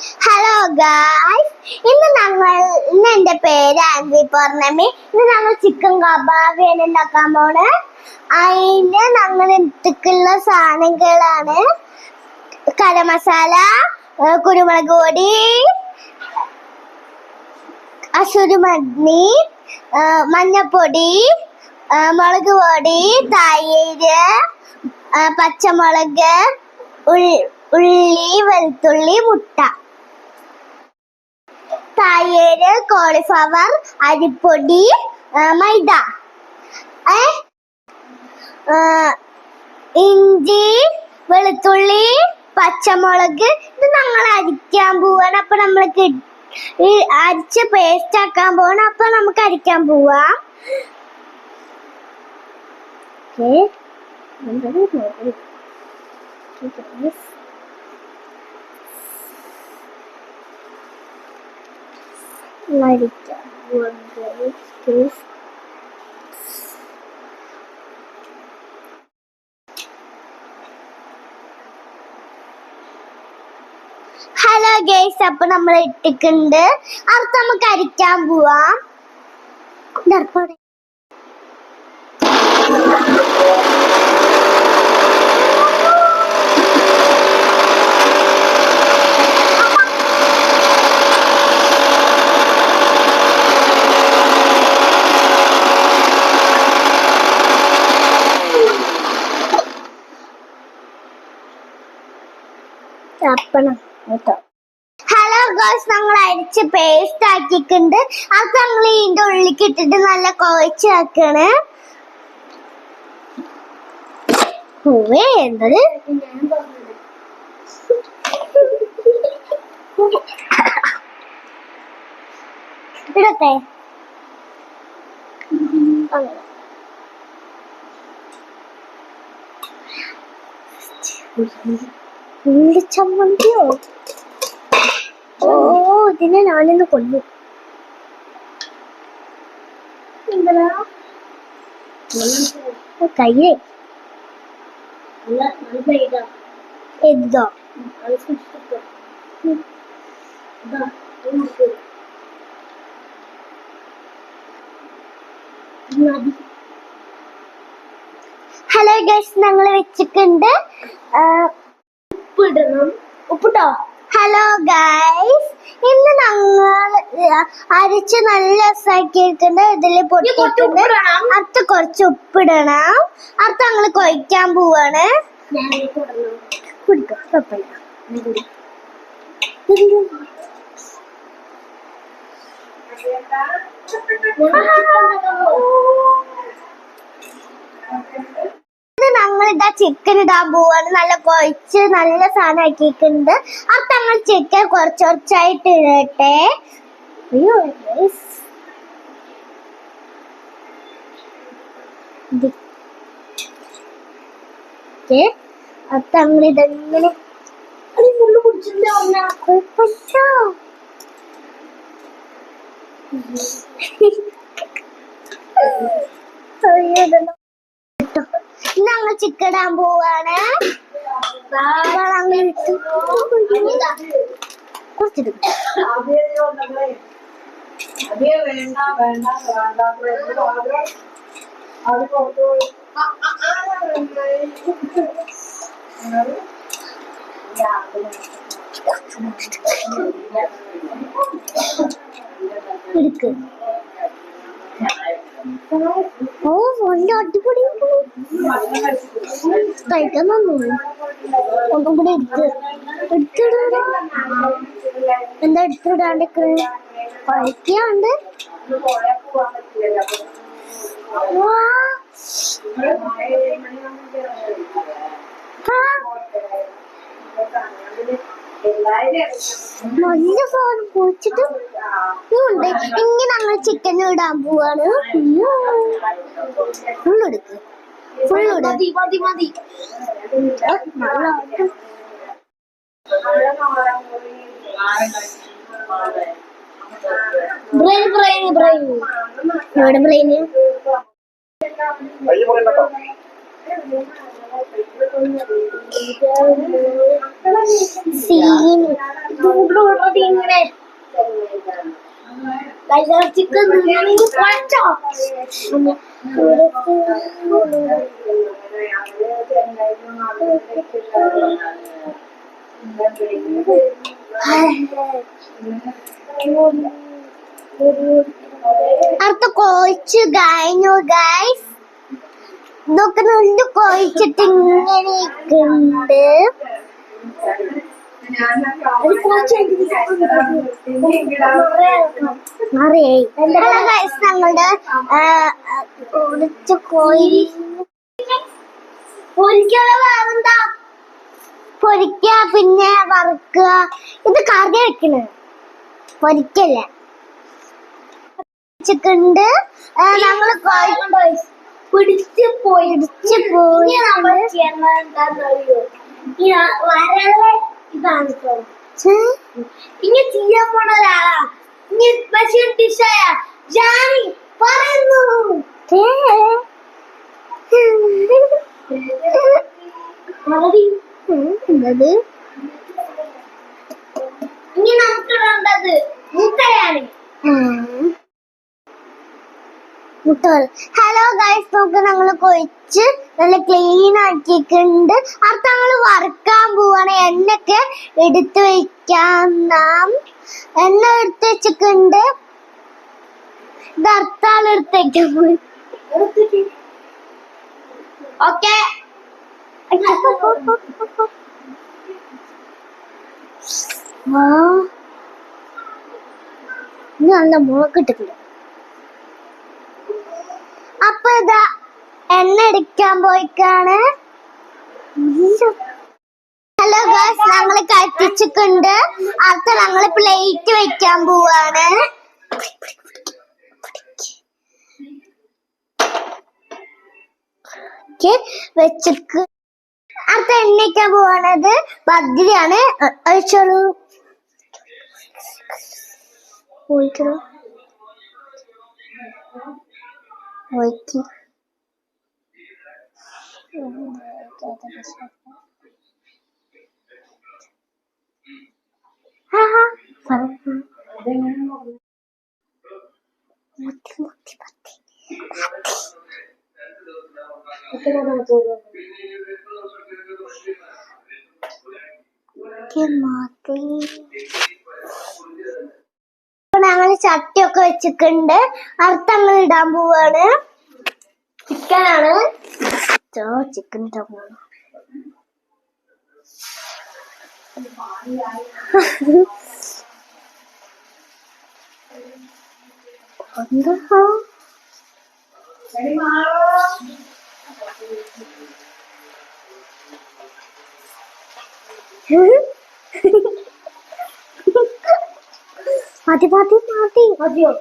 Hello guys, ഇന്ന് എന്റെ പേര് ആൻവി പൗർണമി. ഇന്ന് ഞങ്ങൾ ചിക്കൻ കബാബിയാണ് ഉണ്ടാക്കാൻ പോണ്. അതിന് ഞങ്ങൾ എടുത്തിട്ടുള്ള സാധനങ്ങളാണ് കരം മസാല, കുരുമുളക് പൊടി, അസുരുമണി, മഞ്ഞപ്പൊടി, മുളക് പൊടി, തൈര്, പച്ചമുളക്, ഉള്ളി, വെളുത്തുള്ളി, മുട്ട, തൈര്, കോളിഫ്ലവർ, അരിപ്പൊടി, മൈദ, ഇഞ്ചി, വെളുത്തുള്ളി, പച്ചമുളക്. ഇത് ഞങ്ങൾ അരിക്കാൻ പോവാണ്. അപ്പൊ നമ്മൾ അരിച്ച് പേസ്റ്റ് ആക്കാൻ പോവാണ്. അപ്പൊ നമുക്ക് അരിക്കാൻ പോവാം. ഹലോ ഗൈസ്, അപ്പൊ നമ്മൾ ഇട്ടിട്ടുണ്ട്. അടുത്ത് നമുക്ക് അരിക്കാൻ പോവാം. ഹലോ ഗേൾസ്, ഞങ്ങൾ അരിച്ച് പേസ്റ്റ് ആക്കിയിട്ടുണ്ട്. അത് ഞങ്ങൾ ഇതിന്റെ ഉള്ളിലേക്ക് ഇട്ടിട്ട് നല്ല കുഴച്ച് ആക്കാണ്. എന്തത് ഇടട്ടെ? ചമ്മന്തിയോ? ഇതിനെ ഞാനിന്ന് കൊല്ലും. കയ്യേ എന്തോ ഹലോ ഗൈസ്, ഞങ്ങൾ വെച്ചിട്ടുണ്ട്. ഉപ്പിട്ടോ? ഹലോ ഗൈസ്, ഇന്ന് ഞങ്ങൾ അരിച്ച് നല്ല രസാക്കിയിട്ടുണ്ട്. ഇതില് പൊട്ടിട്ടുണ്ട്. അടുത്ത് കുറച്ച് ഉപ്പിടണം. അടുത്ത് ഞങ്ങൾ കൊയ്ക്കാൻ പോവാണ്. ഞങ്ങളിതാ ചിക്കൻ ഇടാൻ പോവാണ്. നല്ല കുഴച്ച് നല്ല സാധനം ആക്കിയിട്ടുണ്ട്. അത് ഞങ്ങൾ ചിക്കൻ കുറച്ചായിട്ട് ഇടട്ടെ. അയ്യോ, അത് ഞങ്ങൾ ഇതെങ്ങനെ ഞങ്ങൾ ചിക്കൻ ഇടാൻ പോവാണ്. ഓ, നല്ല അടിപൊളി കഴിക്കാൻ തന്നു. ഒന്നും കൂടെ എടുത്തിടാ. എന്താ എടുത്തിടാണ്ട് കഴിക്കാണ്ട്? നല്ല സാധനം പൊളിച്ചിട്ട് ഉണ്ട്. ഇനി ഞങ്ങൾ ചിക്കൻ ഇടാൻ പോവാണ്. ഫുള്ളെടുക്ക്, ഫുള്ളിട. ബ്രെയിന് സീൻ ഇങ്ങനെ ചിക്കൻ കുഴച്ചോ അടുത്ത കൊഴിച്ച് കഴിഞ്ഞു ഗൈസ്. ഇതൊക്കെ നല്ല കൊഴിച്ചിട്ട് ഇങ്ങനെയൊക്കെ ഉണ്ട്. ഞങ്ങളുടെ കോഴി പൊരിക്കാ, പൊരിക്കുക പിന്നെ വറുക്കുക. ഇത് കറി വെക്കണ പൊരിക്കല്ല. ചിക്കണ്ട് ഞങ്ങള് പിടിച്ച് പോയി നമ്മൾ ഇതാണ് ഇങ്ങനെ ചെയ്യാൻ പോണ ഒരാളാ. ഇനി സ്പെഷ്യൽ ഡിഷായ ജാനി പറയുന്നു. ഇനി നമുക്ക് വേണ്ടത് മുട്ടയാണ്. മുട്ടകൾ. ഹലോ ഗൈസ്, നമുക്ക് ഞങ്ങള് കൊഴിച്ച് നല്ല ക്ലീൻ ആക്കിയിട്ടുണ്ട്. അടുത്ത ഞങ്ങള് വറുക്കാൻ പോവാണ്. എണ്ണയൊക്കെ എടുത്ത് വെക്കാൻ. എണ്ണ എടുത്ത് വെച്ചിട്ടുണ്ട്. ഇത് അടുത്താൾ എടുത്ത് വെക്കാൻ പോയി. ഓക്കെ നല്ല മുളക് ഇട്ടിട്ടുണ്ട്. അപ്പൊ ഇതാ എണ്ണ അടിക്കാൻ പോയിക്കാണ്. ഹലോ ഗൈസ്, ഞങ്ങള് കത്തിച്ചിട്ടുണ്ട്. അടുത്ത ഞങ്ങള് പ്ലേറ്റ് വെക്കാൻ പോവാണ്. വെച്ചിട്ട് അടുത്ത എണ്ണയ്ക്കാൻ പോവാണത് ബദ്രിയാണ്. അയച്ചോളൂ പോയിക്കണോ പോയിക്ക്. ഞങ്ങള് ചട്ടിയൊക്കെ വെച്ചിട്ടുണ്ട്. അടുത്ത ഞങ്ങൾ ഇടാൻ പോവാണ്. ചിക്കനാണ്. ചിക്കൻ ഇടാൻ പോവാണ്. മതി മതി മതി മതിയോ?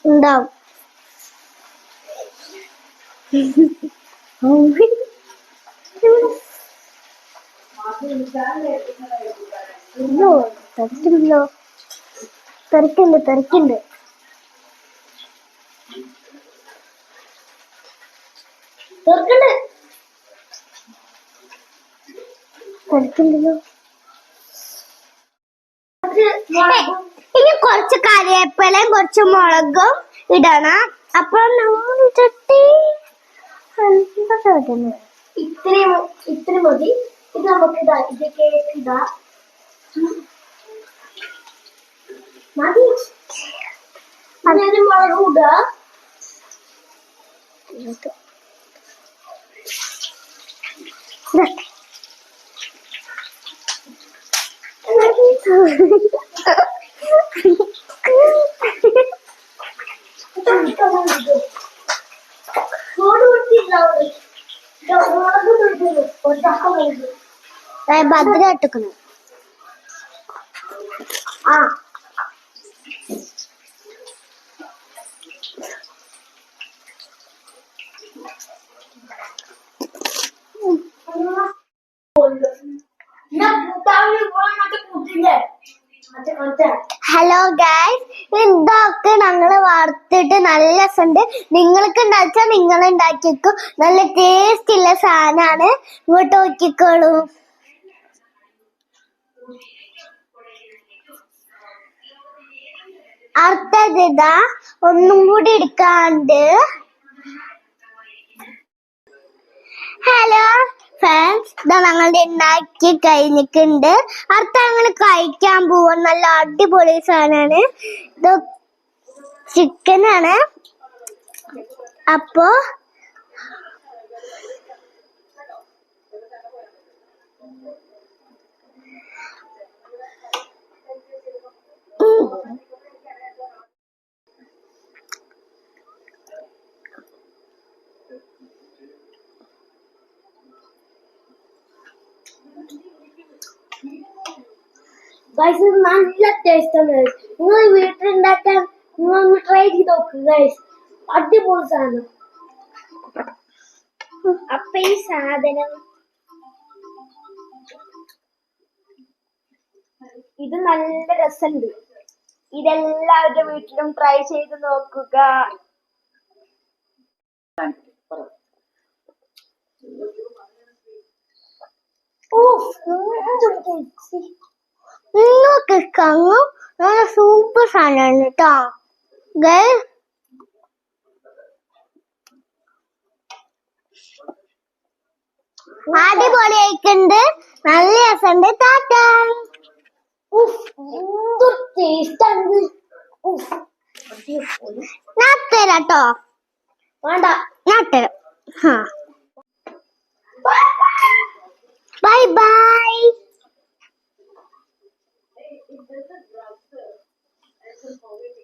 ഉണ്ടാവും. തെറിക്കില്ലോ, തെറിക്കുണ്ട് തെറിക്കുണ്ട്. തെറിക്കുണ്ടല്ലോ. ഇനി കുറച്ച് കറിവേപ്പിലയും കുറച്ച് മുളകും ഇടണം. അപ്പൊ നമ്മൾ ഇട്ടിട്ട് ഇത്രയും മതി. ഇത് നമുക്ക് ഇതാ, ഇത് കേക്ക് ഇതാ മതി. അതിന് മുളക് ഇടുക. ഭദ്രായിട്ടിക്കുന്നു. ആ ഹലോ ഗൈസ്, ഇതൊക്കെ ഞങ്ങള് വറുത്തിട്ട് നല്ല രസമുണ്ട്. നിങ്ങൾക്ക് ഉണ്ടാക്കിയാൽ നിങ്ങൾ ഉണ്ടാക്കിക്കോ. നല്ല ടേസ്റ്റ് ഉള്ള സാധനമാണ്. ഇങ്ങോട്ട് നോക്കിക്കോളൂ. അടുത്തത് ഇതാ ഒന്നും കൂടി എടുക്കാണ്ട്. ഹലോ ഫ്രണ്ട്സ്, ഇതാ ഞങ്ങളുടെ ഉണ്ടാക്കി കഴിഞ്ഞിട്ടുണ്ട്. അടുത്ത ഞങ്ങൾ കഴിക്കാൻ പോവാൻ നല്ല അടിപൊളി സാധനമാണ്. ഇത് ചിക്കനാണ്. അപ്പോ ഗൈസ്, ഇത് നല്ല ടേസ്റ്റ് ആണ്. നിങ്ങൾ വീട്ടിലുണ്ടാക്കാൻ നിങ്ങൾ ഒന്ന് ട്രൈ ചെയ്ത് നോക്കുക ഗൈസ്. അടിപൊളി സാധനം. അപ്പൊ ഈ സാധനം ഇത് നല്ല രസമുണ്ട്. ഇതെല്ലാവരുടെ വീട്ടിലും ട്രൈ ചെയ്ത് നോക്കുക. നിങ്ങൾക്ക് കങ്ങും നല്ല സൂപ്പർ സാധനമാണ് കേട്ടോ ഗൈസ്. അടിപൊളിയായിട്ടുണ്ട്. നല്ല രസമുണ്ട്. ടാറ്റാ. എന്തൊരു ടേസ്റ്റ് ആണ്. ഞാൻ തരാട്ടോ. വേണ്ട, ഞാൻ തരാം. Bye bye.